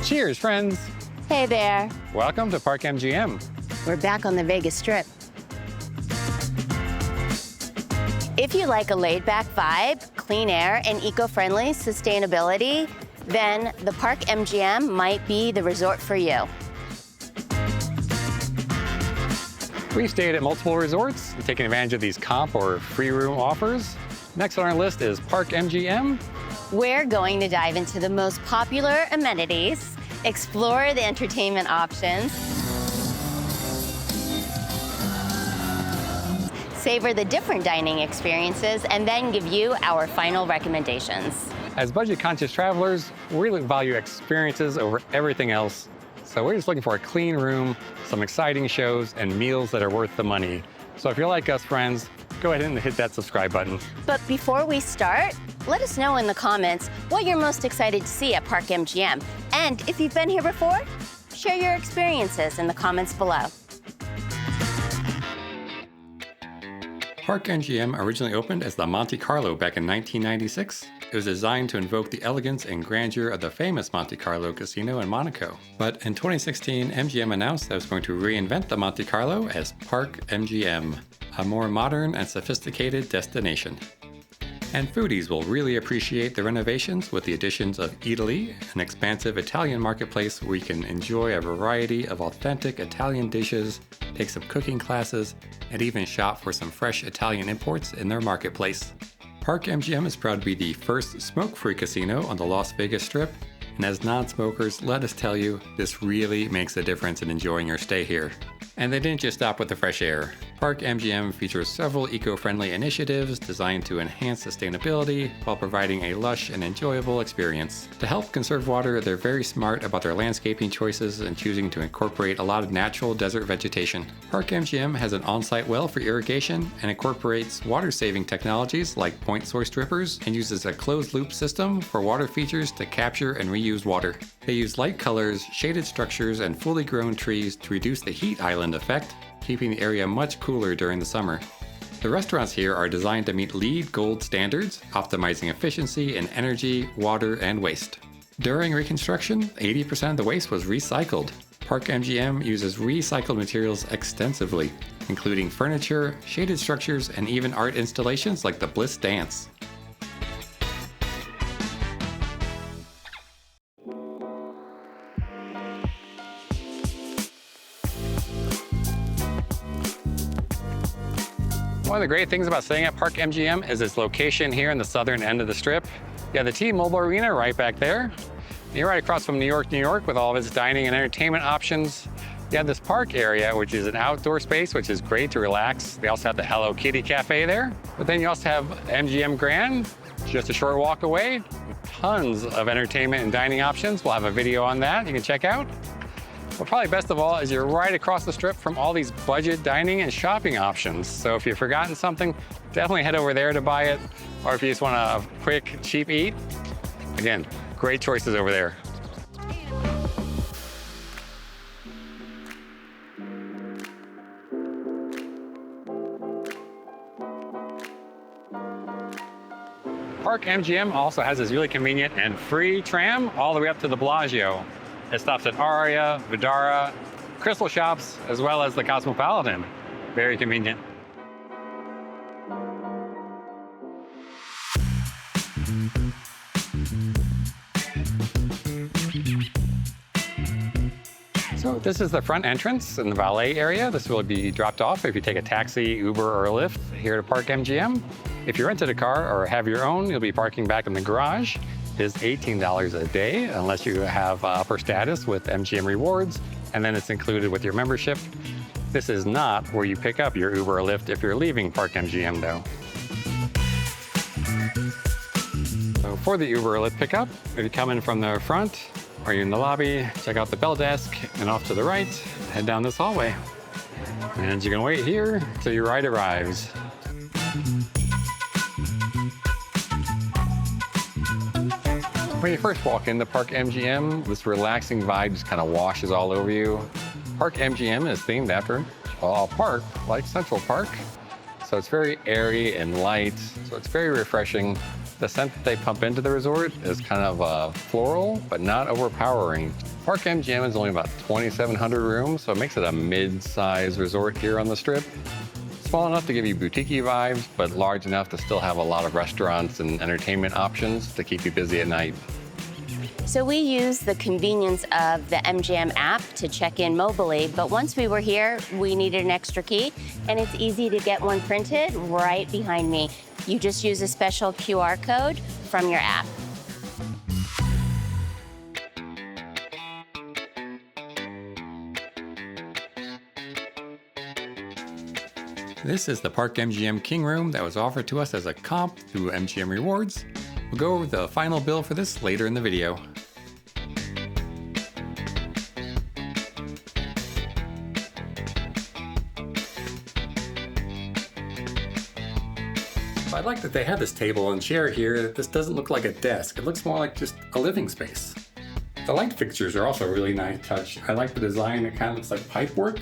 Cheers, friends. Hey there. Welcome to Park MGM. We're back on the Vegas Strip. If you like a laid-back vibe, clean air, and eco-friendly sustainability, then the Park MGM might be the resort for you. We've stayed at multiple resorts and taken advantage of these comp or free room offers. Next on our list is Park MGM. We're going to dive into the most popular amenities, explore the entertainment options, savor the different dining experiences, and then give you our final recommendations. As budget-conscious travelers, we really value experiences over everything else. So we're just looking for a clean room, some exciting shows, and meals that are worth the money. So if you're like us, friends, go ahead and hit that subscribe button. But before we start, let us know in the comments what you're most excited to see at Park MGM. And if you've been here before, share your experiences in the comments below. Park MGM originally opened as the Monte Carlo back in 1996. It was designed to invoke the elegance and grandeur of the famous Monte Carlo casino in Monaco. But in 2016, MGM announced that it was going to reinvent the Monte Carlo as Park MGM, a more modern and sophisticated destination. And foodies will really appreciate the renovations with the additions of Eataly, an expansive Italian marketplace where you can enjoy a variety of authentic Italian dishes, take some cooking classes, and even shop for some fresh Italian imports in their marketplace. Park MGM is proud to be the first smoke-free casino on the Las Vegas Strip, and as non-smokers, let us tell you, this really makes a difference in enjoying your stay here. And they didn't just stop with the fresh air. Park MGM features several eco-friendly initiatives designed to enhance sustainability while providing a lush and enjoyable experience. To help conserve water, they're very smart about their landscaping choices and choosing to incorporate a lot of natural desert vegetation. Park MGM has an on-site well for irrigation and incorporates water-saving technologies like point source drippers and uses a closed-loop system for water features to capture and reuse water. They use light colors, shaded structures, and fully grown trees to reduce the heat island effect, keeping the area much cooler during the summer. The restaurants here are designed to meet LEED Gold standards, optimizing efficiency in energy, water, and waste. During reconstruction, 80% of the waste was recycled. Park MGM uses recycled materials extensively, including furniture, shaded structures, and even art installations like the Bliss Dance. One of the great things about staying at Park MGM is its location here in the southern end of the Strip. You have the T-Mobile Arena right back there. You're right across from New York with all of its dining and entertainment options. You have this park area, which is an outdoor space, which is great to relax. They also have the Hello Kitty Cafe there. But then you also have MGM Grand, just a short walk away. Tons of entertainment and dining options. We'll have a video on that you can check out. But probably best of all is you're right across the Strip from all these budget dining and shopping options. So if you've forgotten something, definitely head over there to buy it. Or if you just want a quick, cheap eat, again, great choices over there. Park MGM also has this really convenient and free tram all the way up to the Bellagio. It stops at Aria, Vidara, Crystal Shops, as well as the Cosmopolitan. Very convenient. So this is the front entrance in the valet area. This will be dropped off if you take a taxi, Uber, or Lyft here to Park MGM. If you rented a car or have your own, you'll be parking back in the garage. It is $18 a day unless you have upper status with MGM Rewards, and then it's included with your membership. This is not where you pick up your Uber or Lyft if you're leaving Park MGM though. So for the Uber or Lyft pickup, if you come in from the front or you're in the lobby, check out the bell desk, and off to the right, head down this hallway. And you can wait here till your ride arrives. When you first walk into Park MGM, this relaxing vibe just kind of washes all over you. Park MGM is themed after a park like Central Park. So it's very airy and light, so it's very refreshing. The scent that they pump into the resort is kind of floral, but not overpowering. Park MGM is only about 2,700 rooms, so it makes it a mid-size resort here on the Strip. Small enough to give you boutique-y vibes, but large enough to still have a lot of restaurants and entertainment options to keep you busy at night. So we use the convenience of the MGM app to check in mobily, but once we were here, we needed an extra key, and it's easy to get one printed right behind me. You just use a special QR code from your app. This is the Park MGM King Room that was offered to us as a comp through MGM Rewards. We'll go over the final bill for this later in the video. I like that they have this table and chair here. This doesn't look like a desk. It looks more like just a living space. The light fixtures are also a really nice touch. I like the design. It kind of looks like pipework.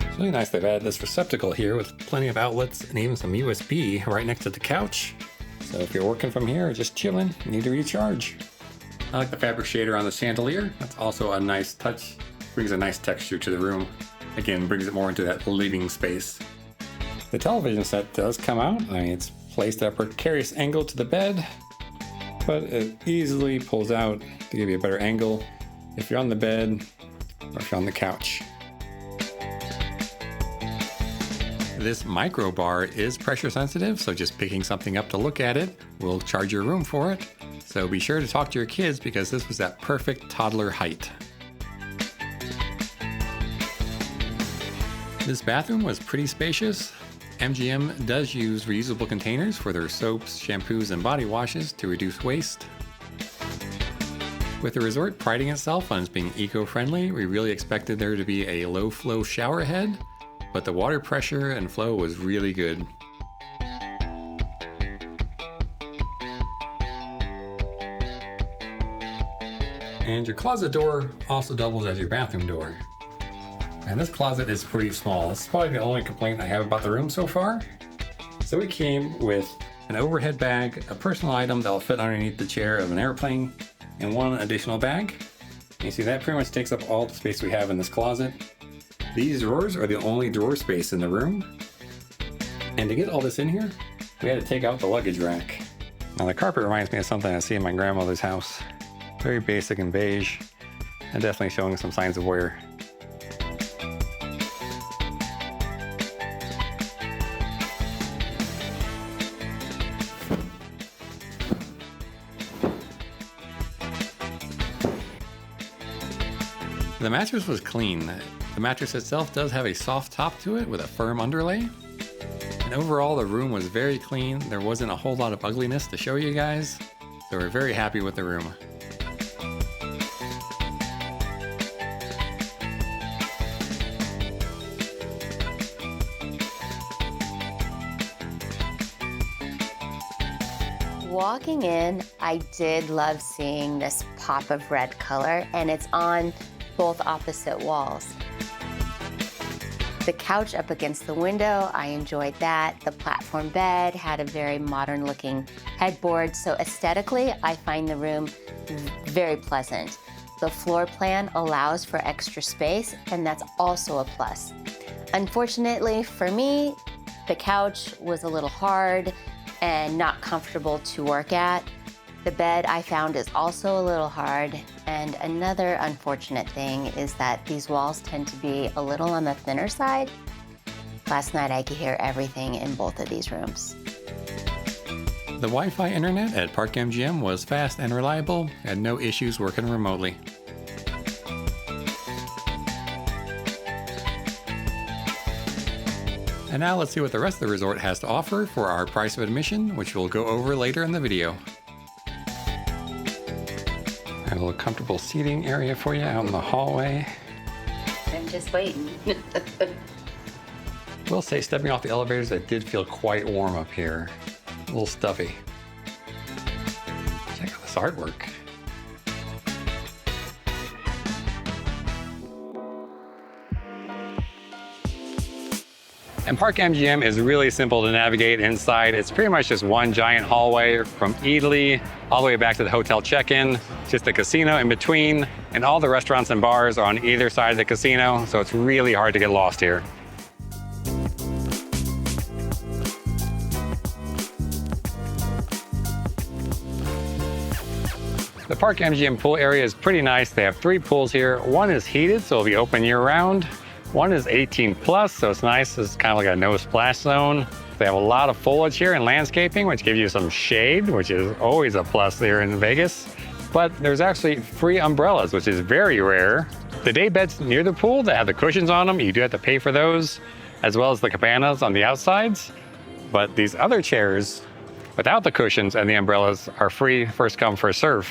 It's really nice they've added this receptacle here with plenty of outlets and even some USB right next to the couch. So if you're working from here or just chilling, you need to recharge. I like the fabric shader on the chandelier. That's also a nice touch. Brings a nice texture to the room. Again, brings it more into that living space. The television set does come out. I mean, it's placed at a precarious angle to the bed, but it easily pulls out to give you a better angle if you're on the bed or if you're on the couch. This micro bar is pressure sensitive, so just picking something up to look at it will charge your room for it. So be sure to talk to your kids because this was that perfect toddler height. This bathroom was pretty spacious. MGM does use reusable containers for their soaps, shampoos, and body washes to reduce waste. With the resort priding itself on its being eco-friendly, we really expected there to be a low-flow shower head, but the water pressure and flow was really good. And your closet door also doubles as your bathroom door. And this closet is pretty small. This is probably the only complaint I have about the room so far. So we came with an overhead bag, a personal item that will fit underneath the chair of an airplane, and one additional bag. And you see that pretty much takes up all the space we have in this closet. These drawers are the only drawer space in the room. And to get all this in here, we had to take out the luggage rack. Now the carpet reminds me of something I see in my grandmother's house. Very basic and beige, and definitely showing some signs of wear. The mattress was clean. The mattress itself does have a soft top to it with a firm underlay. And overall, the room was very clean. There wasn't a whole lot of ugliness to show you guys, so we're very happy with the room. Walking in, I did love seeing this pop of red color, and it's on both opposite walls. The couch up against the window, I enjoyed that. The platform bed had a very modern looking headboard, so aesthetically, I find the room very pleasant. The floor plan allows for extra space, and that's also a plus. Unfortunately for me, the couch was a little hard and not comfortable to work at. The bed I found is also a little hard, and another unfortunate thing is that these walls tend to be a little on the thinner side. Last night I could hear everything in both of these rooms. The Wi-Fi internet at Park MGM was fast and reliable, had no issues working remotely. And now let's see what the rest of the resort has to offer for our price of admission, which we'll go over later in the video. A little comfortable seating area for you out in the hallway. I'm just waiting. Will say, stepping off the elevators, it did feel quite warm up here. A little stuffy. Check out this artwork. And Park MGM is really simple to navigate inside. It's pretty much just one giant hallway from Eataly all the way back to the hotel check-in, just a casino in between, and all the restaurants and bars are on either side of the casino, so it's really hard to get lost here. The Park MGM pool area is pretty nice. They have 3 pools here. One is heated, so it'll be open year-round. One is 18 plus, so it's nice. It's kind of like a no splash zone. They have a lot of foliage here and landscaping, which gives you some shade, which is always a plus here in Vegas. But there's actually free umbrellas, which is very rare. The day beds near the pool that have the cushions on them, you do have to pay for those, as well as the cabanas on the outsides. But these other chairs without the cushions and the umbrellas are free, first come, first serve.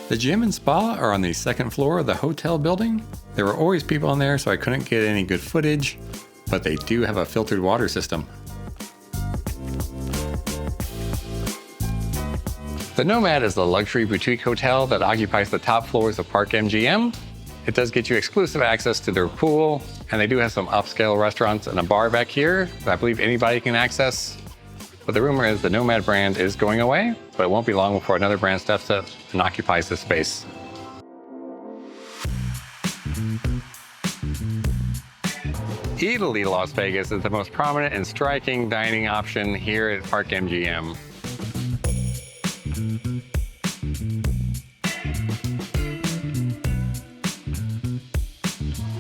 The gym and spa are on the second floor of the hotel building. There were always people in there, so I couldn't get any good footage, but they do have a filtered water system. The NoMad is the luxury boutique hotel that occupies the top floors of Park MGM. It does get you exclusive access to their pool, and they do have some upscale restaurants and a bar back here that I believe anybody can access. But the rumor is the NoMad brand is going away, but it won't be long before another brand steps up and occupies this space. Eataly Las Vegas is the most prominent and striking dining option here at Park MGM.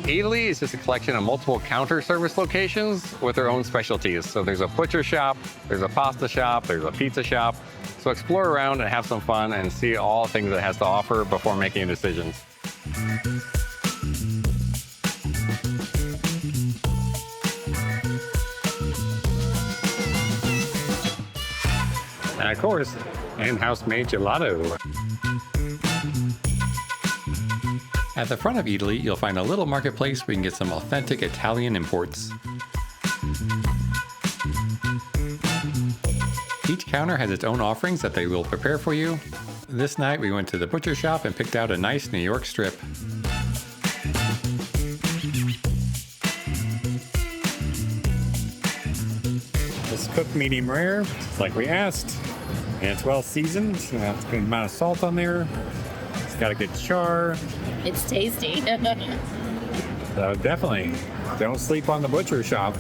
Eataly is just a collection of multiple counter service locations with their own specialties. So there's a butcher shop, there's a pasta shop, there's a pizza shop. So explore around and have some fun and see all the things it has to offer before making decisions. And of course, in-house made gelato. At the front of Eataly, you'll find a little marketplace where you can get some authentic Italian imports. Each counter has its own offerings that they will prepare for you. This night we went to the butcher shop and picked out a nice New York strip. It's cooked medium rare, just like we asked. And it's well seasoned. It's got a good amount of salt on there. It's got a good char. It's tasty. So definitely don't sleep on the butcher shop.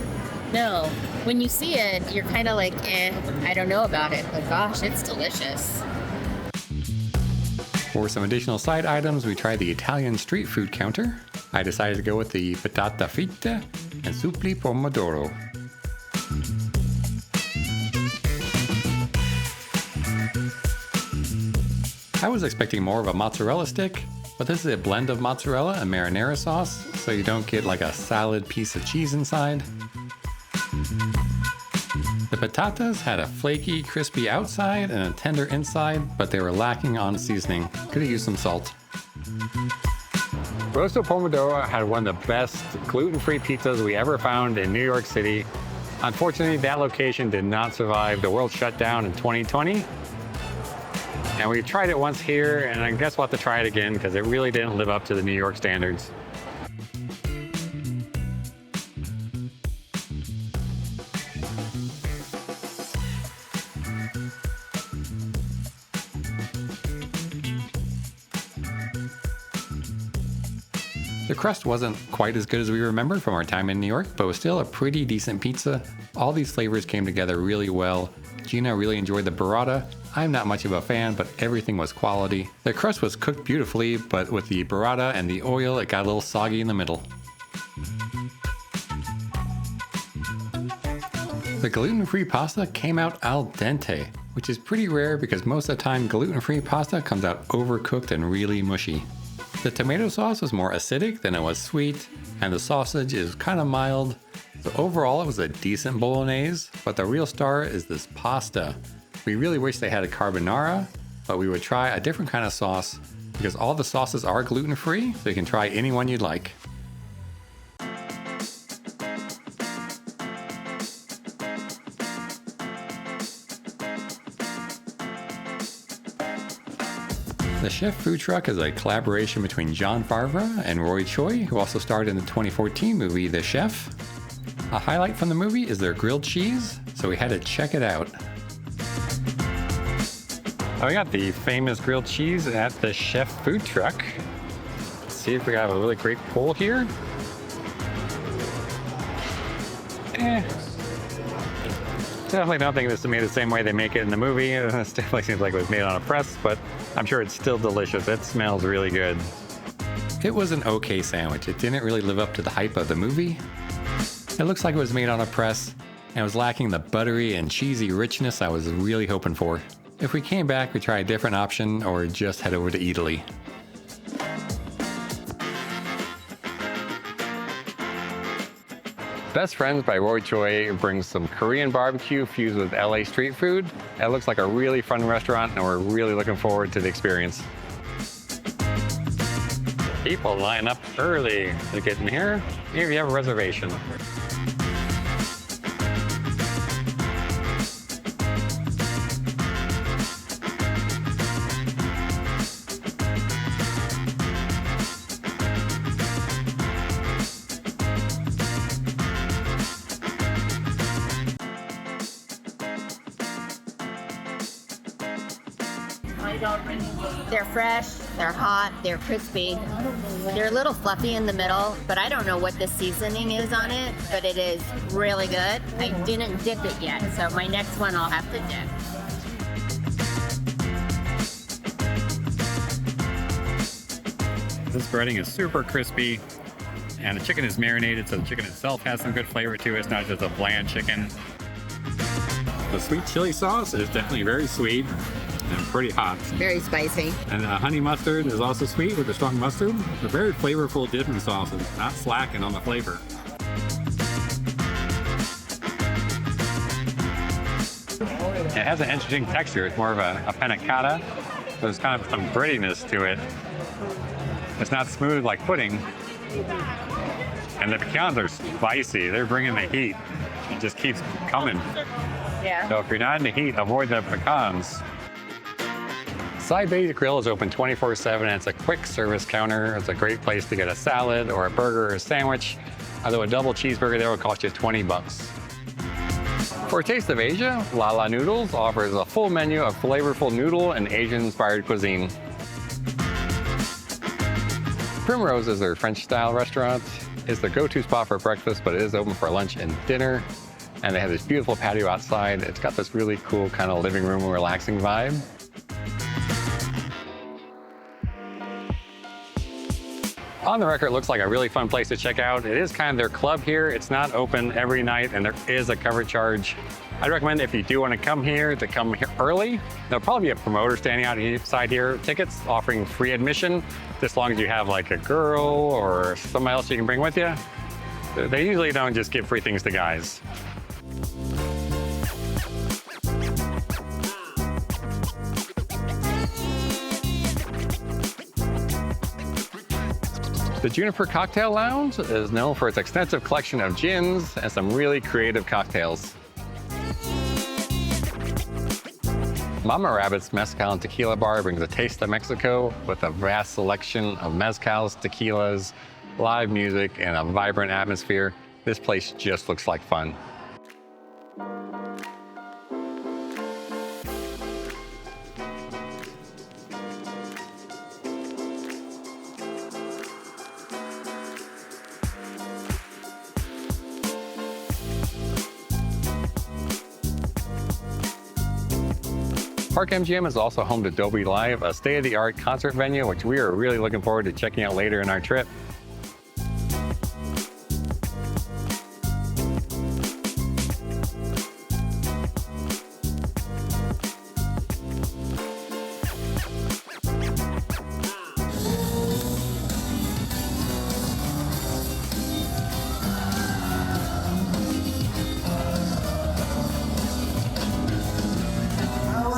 No, when you see it, you're kind of like, I don't know about it, but gosh, it's delicious. For some additional side items, we tried the Italian street food counter. I decided to go with the patata fritta and suppli pomodoro. I was expecting more of a mozzarella stick, but this is a blend of mozzarella and marinara sauce, so you don't get like a solid piece of cheese inside. The patatas had a flaky, crispy outside and a tender inside, but they were lacking on seasoning. Could have used some salt. Rosso Pomodoro had one of the best gluten-free pizzas we ever found in New York City. Unfortunately, that location did not survive the world shutdown in 2020. And we tried it once here, and I guess we'll have to try it again because it really didn't live up to the New York standards. The crust wasn't quite as good as we remembered from our time in New York, but was still a pretty decent pizza. All these flavors came together really well. Gina really enjoyed the burrata. I'm not much of a fan, but everything was quality. The crust was cooked beautifully, but with the burrata and the oil, it got a little soggy in the middle. The gluten-free pasta came out al dente, which is pretty rare because most of the time gluten-free pasta comes out overcooked and really mushy. The tomato sauce was more acidic than it was sweet, and the sausage is kind of mild. So overall, it was a decent bolognese, but the real star is this pasta. We really wish they had a carbonara, but we would try a different kind of sauce because all the sauces are gluten-free, so you can try any one you'd like. The Chef food truck is a collaboration between Jon Favreau and Roy Choi, who also starred in the 2014 movie The Chef. A highlight from the movie is their grilled cheese, so we had to check it out. We got the famous grilled cheese at the Chef food truck. Let's see if we have a really great pull here. Definitely don't think this is made the same way they make it in the movie. It definitely seems like it was made on a press, but I'm sure it's still delicious. It smells really good. It was an okay sandwich. It didn't really live up to the hype of the movie. It looks like it was made on a press, and it was lacking the buttery and cheesy richness I was really hoping for. If we came back, we'd try a different option or just head over to Eataly. Best Friends by Roy Choi brings some Korean barbecue fused with LA street food. It looks like a really fun restaurant, and we're really looking forward to the experience. People line up early to get in here, even if you have a reservation. They're fresh, they're hot, they're crispy. They're a little fluffy in the middle, but I don't know what the seasoning is on it, but it is really good. I didn't dip it yet, so my next one I'll have to dip. This breading is super crispy, and the chicken is marinated, so the chicken itself has some good flavor to it. It's not just a bland chicken. The sweet chili sauce is definitely very sweet and pretty hot. Very spicy. And the honey mustard is also sweet with a strong mustard. They're very flavorful dipping sauces, not slacking on the flavor. It has an interesting texture. It's more of a panna cotta. There's kind of some grittiness to it. It's not smooth like pudding. And the pecans are spicy. They're bringing the heat. It just keeps coming. Yeah. So if you're not in the heat, avoid the pecans. Side Bay Grill is open 24/7, and it's a quick service counter. It's a great place to get a salad or a burger or a sandwich. Although a double cheeseburger there will cost you $20. For a taste of Asia, Lala Noodles offers a full menu of flavorful noodle and Asian-inspired cuisine. Primrose is their French-style restaurant. It's the go-to spot for breakfast, but it is open for lunch and dinner. And they have this beautiful patio outside. It's got this really cool kind of living room, relaxing vibe. On the Record, it looks like a really fun place to check out. It is kind of their club here. It's not open every night, and there is a cover charge. I'd recommend if you do want to come here, to come here early. There'll probably be a promoter standing outside here. Tickets offering free admission, just as long as you have like a girl or somebody else you can bring with you. They usually don't just give free things to guys. The Juniper Cocktail Lounge is known for its extensive collection of gins and some really creative cocktails. Mama Rabbit's Mezcal and Tequila Bar brings a taste of Mexico with a vast selection of mezcals, tequilas, live music, and a vibrant atmosphere. This place just looks like fun. Park MGM is also home to Dolby Live, a state-of-the-art concert venue, which we are really looking forward to checking out later in our trip.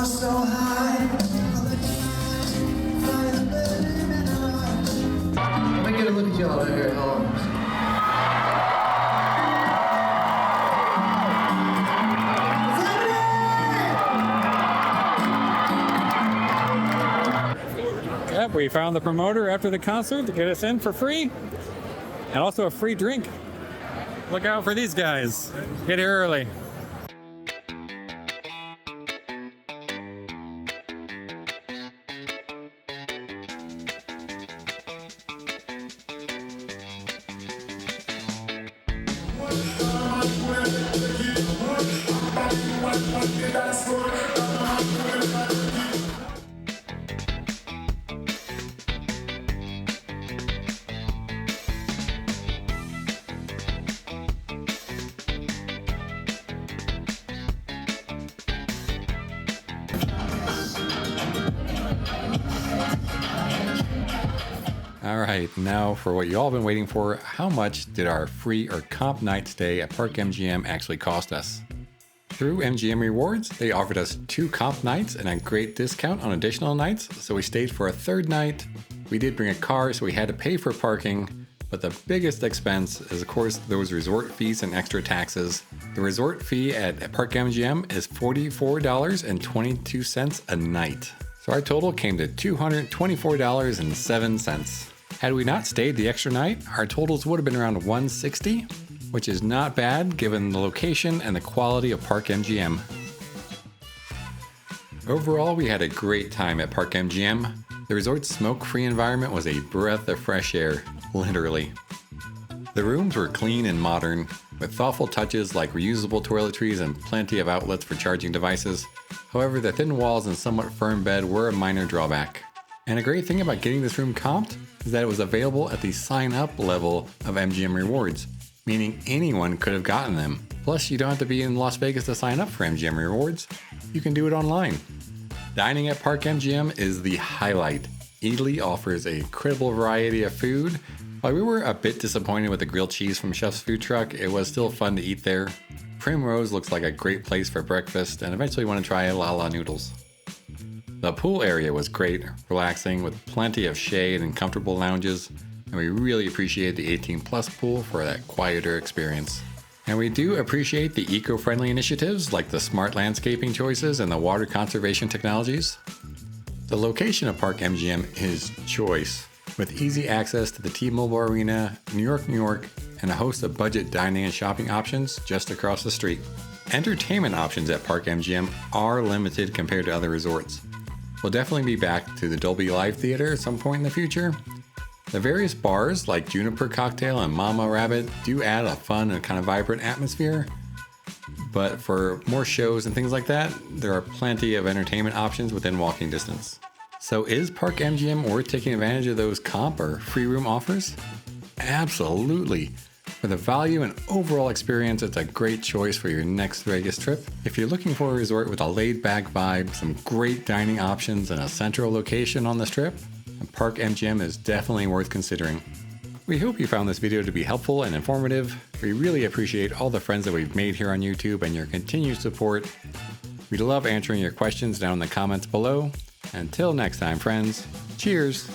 So high. Let me get a look at y'all right here. Hold on. Yep, we found the promoter after the concert to get us in for free. And also a free drink. Look out for these guys. Get here early. All right, now for what you all been waiting for, how much did our free or comp night stay at Park MGM actually cost us? Through MGM Rewards, they offered us 2 comp nights and a great discount on additional nights, so we stayed for a 3rd night. We did bring a car, so we had to pay for parking, but the biggest expense is of course those resort fees and extra taxes. The resort fee at Park MGM is $44.22 a night. So our total came to $224.07. Had we not stayed the extra night, our totals would have been around $160, which is not bad given the location and the quality of Park MGM. Overall, we had a great time at Park MGM. The resort's smoke-free environment was a breath of fresh air, literally. The rooms were clean and modern, with thoughtful touches like reusable toiletries and plenty of outlets for charging devices. However, the thin walls and somewhat firm bed were a minor drawback. And a great thing about getting this room comped is that it was available at the sign-up level of MGM Rewards, meaning anyone could have gotten them. Plus, you don't have to be in Las Vegas to sign up for MGM Rewards. You can do it online. Dining at Park MGM is the highlight. Eataly offers an incredible variety of food. While we were a bit disappointed with the grilled cheese from Chef's food truck, it was still fun to eat there. Primrose looks like a great place for breakfast, and eventually want to try Lala noodles. The pool area was great, relaxing with plenty of shade and comfortable lounges, and we really appreciate the 18+ pool for that quieter experience. And we do appreciate the eco-friendly initiatives like the smart landscaping choices and the water conservation technologies. The location of Park MGM is choice, with easy access to the T-Mobile Arena, New York, and a host of budget dining and shopping options just across the street. Entertainment options at Park MGM are limited compared to other resorts. We'll definitely be back to the Dolby Live Theater at some point in the future. The various bars like Juniper Cocktail and Mama Rabbit do add a fun and kind of vibrant atmosphere. But for more shows and things like that, there are plenty of entertainment options within walking distance. So is Park MGM worth taking advantage of those comp or free room offers? Absolutely. For the value and overall experience, it's a great choice for your next Vegas trip. If you're looking for a resort with a laid-back vibe, some great dining options, and a central location on the strip, Park MGM is definitely worth considering. We hope you found this video to be helpful and informative. We really appreciate all the friends that we've made here on YouTube and your continued support. We'd love answering your questions down in the comments below. Until next time, friends, cheers!